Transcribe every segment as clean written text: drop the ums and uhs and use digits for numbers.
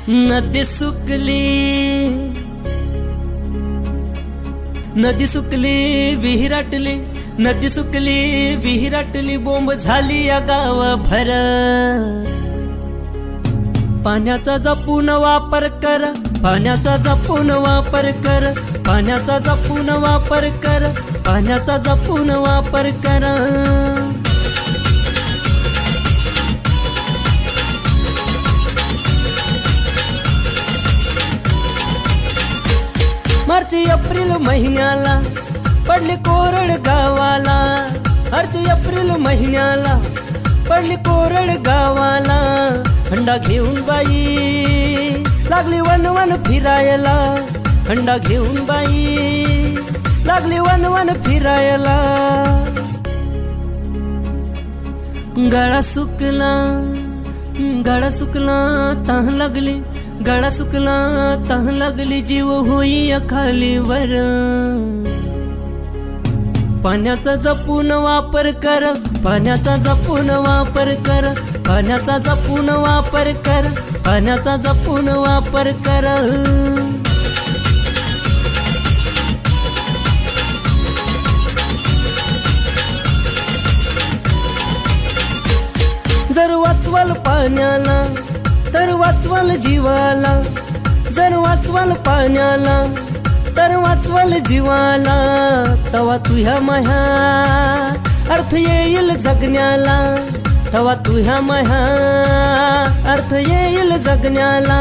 नदी सुकली विहिराटली, नदी सुकली विहिराटली, बोंब झाली या गावभर। पाण्याचा जपून वापर कर, पाण्याचा जपून वापर कर, पाण्याचा जपून वापर कर, पाण्याचा जपून वापर कर। मार्च एप्रिल महिन्याला पडली कोरड गावाला, मार्च एप्रिल महिन्याला पडली कोरड गावाला। हंडा घेऊन बाई लागली वन वन फिरायला, हंडा घेऊन बाई लागली वन वन फिरायला। गळा सुकला, गळा सुकला तह लागली, गळा सुकला तह लागली, जीव होई खाली वर। पाण्याचा जपून वापर कर, पाण्याचा जपून वापर कर, पाण्याचा जपून वापर कर, पाण्याचा जपून वापर कर। जर वाचवाल पाण्याला तर वाचवाल जीवाला, जर वाचवाल पाण्याला तर वाचवाल जीवाला। तवा तुझ्या माया अर्थ येईल जगण्याला, तवा तुझ्या माया अर्थ येईल जगण्याला।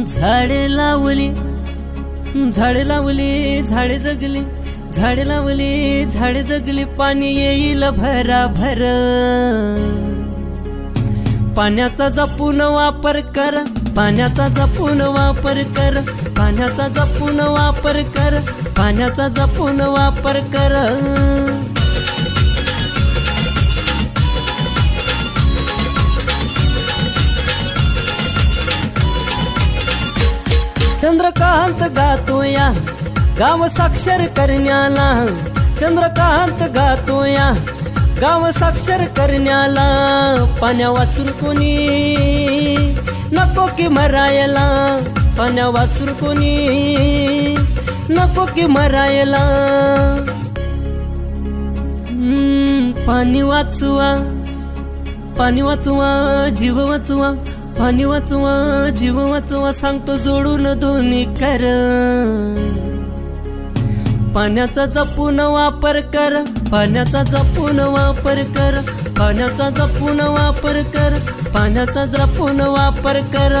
झाडे लावली, झाडे लावली, झाडे जगली, झाडे लावली, झाडे जगली, पाणी येईल भराभर। पाण्याचा जपून वापर कर, पाण्याचा जपून वापर कर, पाण्याचा जपून वापर कर, पाण्याचा जपून वापर कर। चंद्रकांत गातोया गाव साक्षर करण्याला, चंद्रकांत गातोया गाव साक्षर करण्याला। पाण्या वाचून कोणी नको की मरायला, पाण्या वाचून कोणी नको की मरायला। पाणी वाचवा, पाणी वाचवा, जीव वाचवा, पाणी वाचवा, जीव वाचवा, सांगतो जोडून दोन्ही कर। पाण्याचा जपून वापर कर, पाण्याचा जपून वापर कर, पाण्याचा जपून वापर कर, पाण्याचा जपून वापर कर।